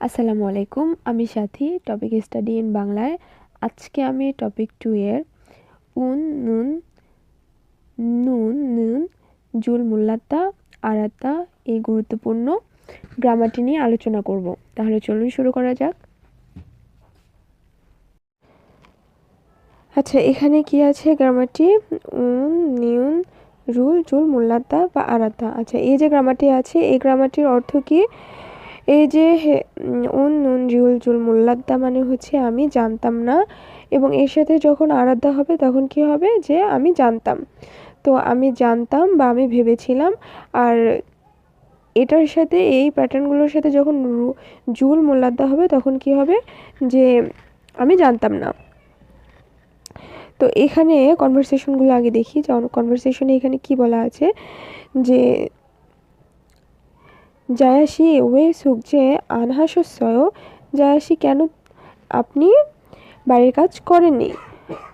আসসালামু আলাইকুম, আমি সাথী। টপিক স্টাডি ইন বাংলায়। আজকে আমি টপিক 2 এর উন, নুন, নুন, নুন, জুল, মুল্লাত্তা, আরাত্তা এই গুরুত্বপূর্ণ গ্রামারটি নিয়ে আলোচনা করব। তাহলে চলুন শুরু করা যাক। আচ্ছা, এখানে কি আছে গ্রামারটি? উন, নিউন, রুল, জুল, মুল্লাত্তা বা আরাত্তা। আচ্ছা, এই যে গ্রামারটি আছে, এই গ্রামারটির অর্থ কি? এই যে উন, নুন, রিউল, জুল, মুল্লাদ্দা মানে হচ্ছে আমি জানতাম না, এবং এর সাথে যখন আরাধ্যা হবে তখন কি হবে? যে আমি জানতাম। তো আমি জানতাম বা আমি ভেবেছিলাম। আর এটার সাথে এই প্যাটার্নগুলোর সাথে যখন জুল, মুল্লাদ্দা হবে তখন কি হবে? যে আমি জানতাম না। তো এখানে কনভারসেশনগুলো আগে দেখি। কনভারসেশনে এখানে কি বলা আছে? যে জায়াসি ওয়ে সুকজে আনহাসস্বয়, জায়াসি কেন আপনি বাড়ির কাজ করেননি?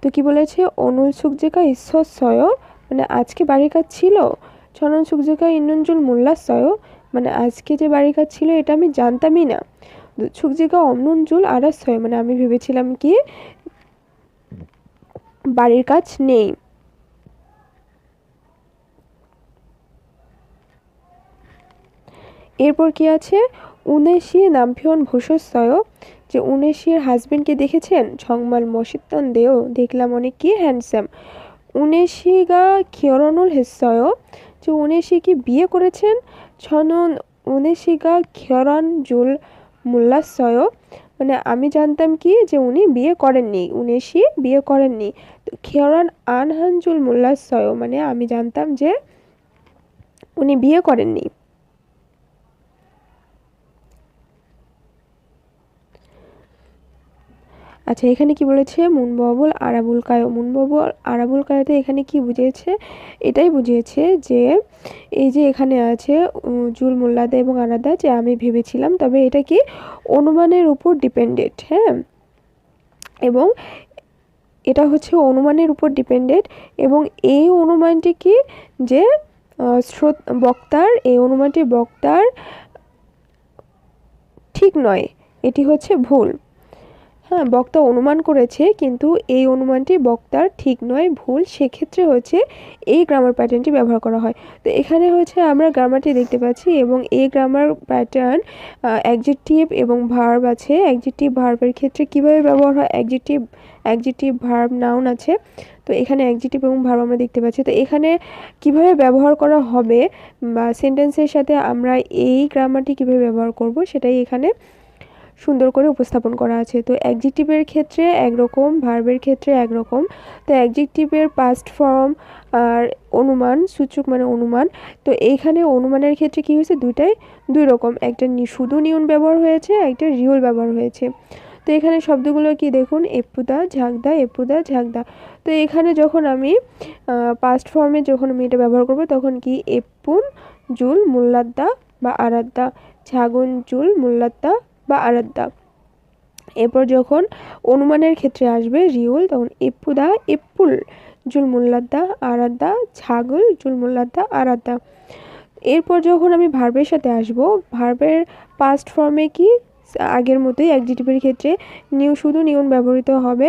তো কি বলেছে? অনুল সুকজেকা ঈশ্বরস্বয় মানে আজকে বাড়ির কাজ ছিল। ছনন সুকজেকা ইন্নঞ্জুল মোল্লাস্বয় মানে আজকে যে বাড়ির কাজ ছিল এটা আমি জানতামই না। সুকজেকা অমনুঞ্জুল আরাস্বয় মানে আমি ভেবেছিলাম কি বাড়ির কাজ নেই। এরপর কি আছে? উনেশি নামফিয়ন ভূষস্বয় যে উনেশির হাজবেন্ডকে দেখেছেন? 정말 멋있던데요 দেখলাম অনেক কি হ্যান্ডসাম। উনেশি가 결혼을 했어요 যে উনেশি কি বিয়ে করেছেন? 저는 우네시가 결혼 줄 몰랐어요 মানে আমি জানতাম কি যে উনি বিয়ে করেননি, উনেশি বিয়ে করেননি। তো 결혼 안 한 줄 몰랐어요 মানে আমি জানতাম যে উনি বিয়ে করেননি। আচ্ছা, এখানে কি বলেছে? মুনববুল আরাবুল কায়ো। মুনববুল আরাবুল কায়োতে এখানে কি বুঝিয়েছে? এটাই বুঝিয়েছে যে এই যে এখানে আছে জুল, মুল্লাদা এবং আরাদা যে আমি ভেবেছিলাম, তবে এটা কি অনুমানের উপর ডিপেন্ডেড। হ্যাঁ, এবং এটা হচ্ছে অনুমানের উপর ডিপেন্ডেড, এবং এই অনুমানটি কি যে বক্তার, এই অনুমানটি বক্তার ঠিক নয়, এটি হচ্ছে ভুল। হ্যাঁ, বক্তা অনুমান করেছে কিন্তু এই অনুমানটি বক্তার ঠিক নয়, ভুল। সেক্ষেত্রে হচ্ছে এই গ্রামার প্যাটার্নটি ব্যবহার করা হয়। তো এখানে হচ্ছে আমরা গ্রামারটি দেখতে পাচ্ছি, এবং এই গ্রামার প্যাটার্ন অ্যাডজেক্টিভ এবং ভার্ব আছে। অ্যাডজেক্টিভ ভার্বের ক্ষেত্রে কিভাবে ব্যবহার হয়? অ্যাডজেক্টিভ ভার্ব নাউন আছে। তো এখানে অ্যাডজেক্টিভ এবং ভার্ব আমরা দেখতে পাচ্ছি। তো এখানে কিভাবে ব্যবহার করা হবে বা সেন্টেন্সের সাথে আমরা এই গ্রামারটি কিভাবে ব্যবহার করব সেটাই এখানে সুন্দর করে উপস্থাপন করা আছে। তো অ্যাডজেক্টিভের ক্ষেত্রে একরকম, ভার্বের ক্ষেত্রে একরকম। তো অ্যাডজেক্টিভের পাস্ট ফর্ম আর অনুমান, সূচক মানে অনুমান। তো এইখানে অনুমানের ক্ষেত্রে কি হয়েছে? দুই রকম, একটা শুধু নিউন ব্যবহার হয়েছে, একটা রিউল ব্যবহার হয়েছে। তো এখানে শব্দগুলো কি দেখুন? এপুদা, ঝাঁকদা, এপুদা, ঝাঁকদা। তো এখানে যখন আমি পাস্ট ফর্মে যখন আমি এটা ব্যবহার করব তখন কি এপুন জুল মুল্লাদ্দা বা আরাদ্দা, ঝাগুন জুল মুল্লাদ্দা বা আরাদ্দা। এরপর যখন অনুমানের ক্ষেত্রে আসবে রিউল, তখন এপুদা, এপুল, জুল মুল্লাদ্দা, আরাদ্দা, ছাগল, জুল মুল্লাদ্দা, আরাদ্দা। এরপর যখন আমি ভার্বের সাথে আসব, ভার্বের পাস্ট ফর্মে কি আগের মতোই অ্যাডজেক্টিভের ক্ষেত্রে শুধু নিউন ব্যবহৃত হবে,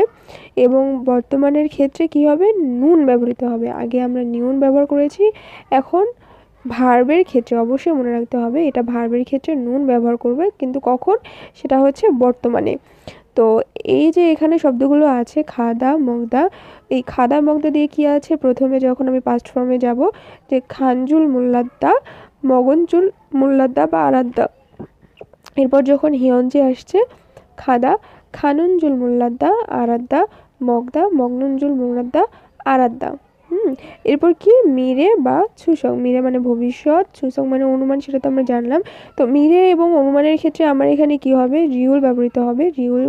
এবং বর্তমানের ক্ষেত্রে কি হবে? নুন ব্যবহৃত হবে। আগে আমরা নিউন ব্যবহার করেছি, এখন ভার্বের ক্ষেত্রে অবশ্যই মনে রাখতে হবে এটা ভার্বের ক্ষেত্রে নুন ব্যবহার করবে, কিন্তু কখন? সেটা হচ্ছে বর্তমানে। তো এই যে এখানে শব্দগুলো আছে খাদা, মগদা, এই খাদা মগদা দিয়ে কি আছে? প্রথমে যখন আমি পাস্ট ফর্মে যাব যে খানজুল মুল্লাদ্দা, মগনজুল মুল্লাদ্দা বা আরাদ্দা। এরপর যখন হিয়ঞ্জি আসছে খাদা, খানুনজুল মুল্লাদ্দা, আরাদ্দা, মগদা, মগনুনজুল মুল্লাদ্দা, আরাদ্দা। এরপর কি মিরে বা ছুসক। মিরে মানে ভবিষ্যৎ, ছুসক মানে অনুমান, সেটা তো আমরা জানলাম। তো মিরে এবং অনুমানের ক্ষেত্রে আমার এখানে কি হবে? রিউল ব্যবহৃত হবে, রিউল,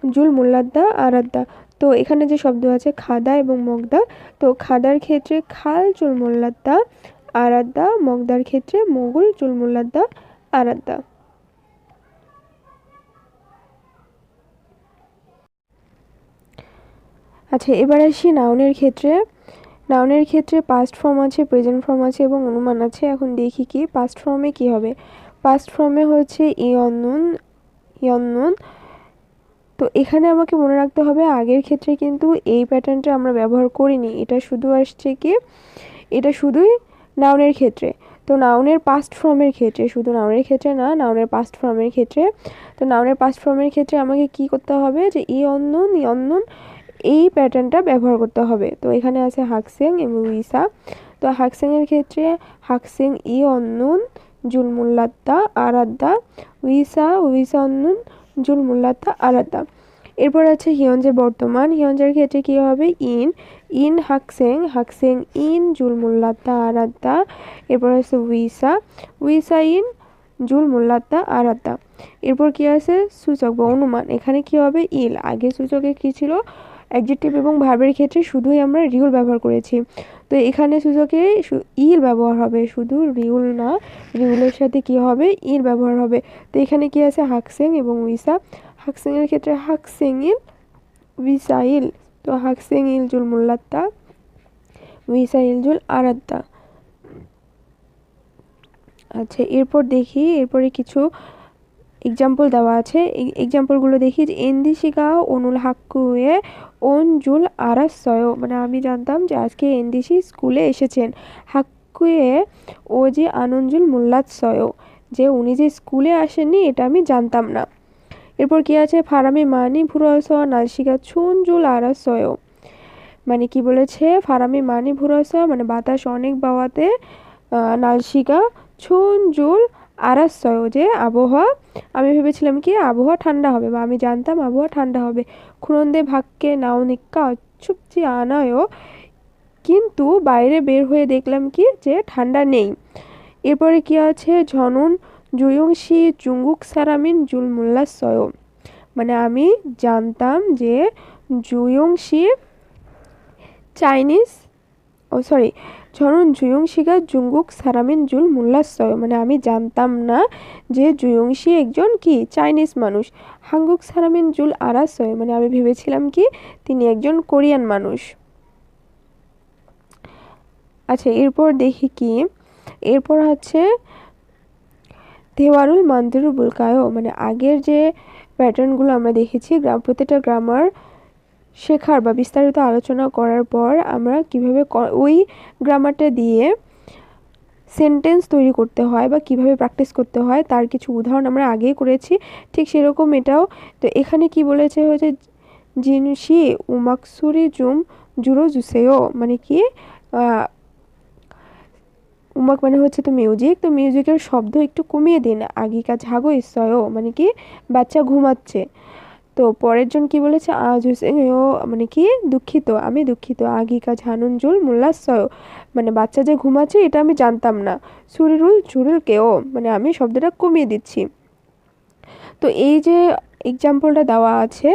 জুল মুল্লাদ্দা, আরাদ্দা। তো এখানে যে শব্দ আছে খাদা এবং মগদা, তো খাদার ক্ষেত্রে খাল জুল মুল্লাদ্দা, আরাদ্দা, মগদার ক্ষেত্রে মগুল জুল মুল্লাদ্দা, আরাদ্দা। আচ্ছা, এবার আসি নাউনের ক্ষেত্রে। নাউনের ক্ষেত্রে পাস্ট ফর্ম আছে, প্রেজেন্ট ফর্ম আছে এবং অনুমান আছে। এখন দেখি কি পাস্ট ফর্মে কি হবে। পাস্ট ফর্মে হচ্ছে ইয়ন্নুন, ইয়ন্নুন। তো এখানে আমাকে মনে রাখতে হবে আগের ক্ষেত্রে কিন্তু এই প্যাটার্নটা আমরা ব্যবহার করিনি, এটা শুধু আসছে কি, এটা শুধুই নাউনের ক্ষেত্রে। তো নাউনের পাস্ট ফর্মের ক্ষেত্রে, শুধু নাউনের ক্ষেত্রে না, নাউনের পাস্ট ফর্মের ক্ষেত্রে, তো নাউনের পাস্ট ফর্মের ক্ষেত্রে আমাকে কি করতে হবে, যে ইয়ন্নুন, ইয়ন্নুন এই প্যাটার্নটা ব্যবহার করতে হবে। তো এখানে আছে হাকসেং এবং উইসা। তো হাকসেংয়ের ক্ষেত্রে হাকসেং ই অন্নুন জুল মুল্লাত্তা আরাদ্দা, উইসা উইসা অন্নুন জুল মুল্লাত্তা আরাদ্দা। এরপর আছে হিয়ঞ্জের বর্তমান, হিয়ঞ্জের ক্ষেত্রে কী হবে, ইন, ইন হাকসেং, হাকসেং ইন জুল মুল্লাত্তা আরাদ্দা। এরপর আছে উইসা, উইসা ইন জুল মুল্লাত্তা আরাদ্দা। এরপর কি আছে সূচক বা অনুমান, এখানে কি হবে ইল, আগে সূচকে কি ছিল অ্যাডজেক্টিভ এবং ভার্বের ক্ষেত্রে শুধুই আমরা রিউল ব্যবহার করেছি, তো এখানে সূচকে ইল ব্যবহার হবে, শুধু রিউল না, রিউলের সাথে কি হবে ইল ব্যবহার হবে। তো এখানে কি আছে হাকসেং এবং উইসা, হাকসেংয়ের ক্ষেত্রে হাকসেং ইল উইসা ইল, তো হাকসেং ইল জুল মুল্লাত্তা উইসা ইল জুল আরাদ্দা। আচ্ছা এরপর দেখি, এরপরে কিছু এক্সাম্পল দেওয়া আছে, এই এক্সাম্পলগুলো দেখি। যে এন্দিশিকা অনুল হাক্কুয়ে ওন জুল আরাসয়, মানে আমি জানতাম যে আজকে এন্দিশি স্কুলে এসেছেন, হাক্কুয়ে ও যে আনঞ্জুল মুল্লাৎসয়, যে উনি যে স্কুলে আসেননি এটা আমি জানতাম না। এরপর কি আছে ফারামি মানি ভুরস নালশিকা ছুন জুল আরাসয়, মানে কি বলেছে ফারামি মানি ভুরস মানে বাতাস অনেক বাওয়াতে, নালশিকা ছুন জুল আরাসয় যে আবহাওয়া, আমি ভেবেছিলাম কি আবহাওয়া ঠান্ডা হবে, বা আমি জানতাম আবহাওয়া ঠান্ডা হবে। খুরন্দে ভাগ্যে নাওনিকা চুপচি আনায়, কিন্তু বাইরে বের হয়ে দেখলাম কি যে ঠান্ডা নেই। এরপরে কি আছে ঝনুন জুয়ংশি জুঙ্গুক সারামিন জুল মুল্লাসয়, মানে আমি জানতাম যে জুয়ংশি চাইনিজ, ও সরি, ঝনুন জুয়ংশিকা জুঙ্গুক সারামিন জুল মুল্লাসয়, মানে আমি জানতাম না যে জুয়ংশি একজন কি চাইনিজ মানুষ। হাঙ্গুক সারামিন জুল আরাসয়, মানে আমি ভেবেছিলাম কি তিনি একজন কোরিয়ান মানুষ। আচ্ছা এরপর দেখি কি, এরপর হচ্ছে দেওয়ারুল মান্দিরুল বুলকায়ও, মানে আগের যে প্যাটার্নগুলো আমরা দেখেছি প্রত্যেকটা গ্রামার শেখার বা বিস্তারিত আলোচনা করার পর আমরা কিভাবে ওই গ্রামারটা দিয়ে সেন্টেন্স তৈরি করতে হয় বা কিভাবে প্র্যাকটিস করতে হয় তার কিছু উদাহরণ আমরা আগেই করেছি, ঠিক সেরকম এটাও। তো এখানে কি বলেছে হচ্ছে জিনসি উমাকসুরি জুম জুরো জুসেও, মানে কি উমাক মানে হচ্ছে তো মিউজিক, তো মিউজিকের শব্দ একটু কমিয়ে দিন, আগিকা ঝাগো ইসয়ও মানে কি বাচ্চা ঘুমাচ্ছে। তো পরের জন কি বলেছে আজ ও মানে কি দুঃখিত, আমি দুঃখিত, আগিকা ঝানুনজুল মুল্লাসয়, মানে বাচ্চা যে ঘুমাচ্ছে এটা আমি জানতাম না। সুরিরুল চুরুল কেও, মানে আমি শব্দটা কমিয়ে দিচ্ছি। তো এই যে এক্সাম্পলটা দেওয়া আছে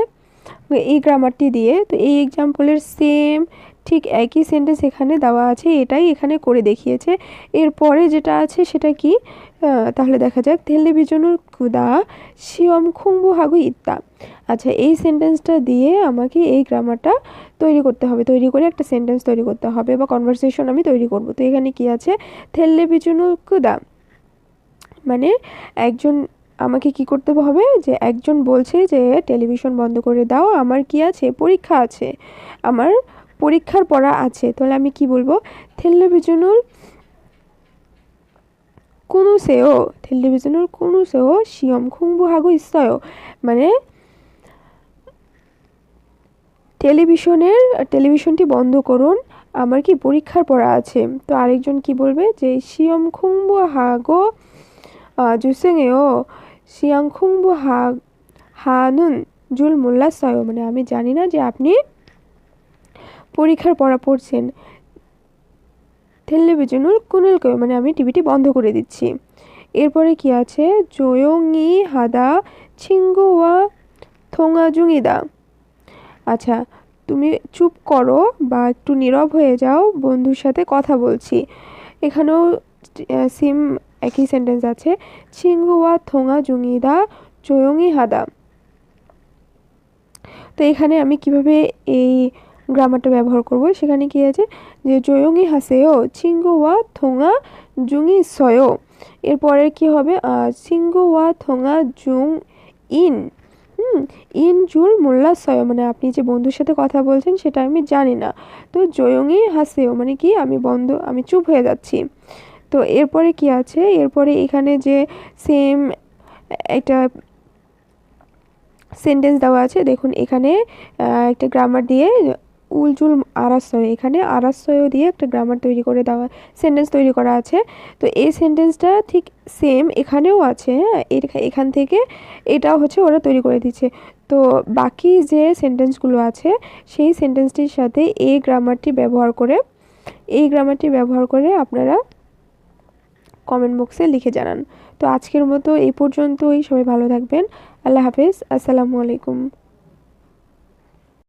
এই গ্রামারটি দিয়ে, তো এই এক্সাম্পলের সেম ঠিক একই সেন্টেন্স এখানে দেওয়া আছে, এটাই এখানে করে দেখিয়েছে। এরপরে যেটা আছে সেটা কি, তাহলে দেখা যাক 텔레비전을 끄다 시험 공부하고 있다। আচ্ছা এই সেন্টেন্সটা দিয়ে আমাকে এই গ্রামারটা তৈরি করতে হবে, তৈরি করে একটা সেন্টেন্স তৈরি করতে হবে বা কনভারসেশন আমি তৈরি করব। তো এখানে কি আছে 텔레비전을 끄다, মানে একজন আমাকে কি করতে হবে, যে একজন বলছে যে টেলিভিশন বন্ধ করে দাও, আমার কি আছে পরীক্ষা আছে, আমার পরীক্ষার পড়া আছে, তাহলে আমি কি বলবো 텔레비전을 끊으세요, 텔레비전을 끊으세요 시험 공부하고 있어요, মানে টেলিভিশনটি বন্ধ করুন, আমার কি পরীক্ষার পড়া আছে। তো আরেকজন কি বলবে যে 시험 공부하고 주세요 시험 공부하는 줄 몰랐어요, মানে আমি জানি না যে আপনি পরীক্ষার পড়া পড়ছেন। 텔레비전을 끊을게요, মানে আমি টিভিটি বন্ধ করে দিচ্ছি। এরপরে কি আছে 조용히 하다 친구와 통화 중이다। আচ্ছা তুমি চুপ করো বা একটু নীরব হয়ে যাও, বন্ধুর সাথে কথা বলছি। এখানেও সেম একই সেন্টেন্স আছে 친구와 통화 중이다 조용히 하다। তো এখানে আমি কিভাবে এই গ্রামারটা ব্যবহার করব, সেখানে কি আছে যে 조용히 하세요 친구와 통화 중이 있어요, এরপরে কি হবে, সিঙ্গু ওয়া থোঙা জুং ইন, ইন জুল মোল্লাসয়, মানে আপনি যে বন্ধুর সাথে কথা বলছেন সেটা আমি জানি না। তো জয়ংই হাসেও মানে কি আমি চুপ হয়ে যাচ্ছি। তো এরপরে কি আছে, এরপরে এখানে যে সেম একটা সেন্টেন্স দেওয়া আছে, দেখুন এখানে একটা গ্রামার দিয়ে উলজুল আরাস্তয়, এখানে আরাস্তয় দিয়ে একটা গ্রামার তৈরি করে দেওয়া, সেন্টেন্স তৈরি করা আছে। তো এই সেন্টেন্সটা ঠিক সেম এখানেও আছে, হ্যাঁ, এখান থেকে এটাও হচ্ছে ওরা তৈরি করে দিচ্ছে। তো বাকি যে সেন্টেন্সগুলো আছে সেই সেন্টেন্সটির সাথে এই গ্রামারটি ব্যবহার করে আপনারা কমেন্ট বক্সে লিখে জানান। তো আজকের মতো এই পর্যন্তই, সবাই ভালো থাকবেন। আল্লাহ হাফেজ, আসসালামু আলাইকুম।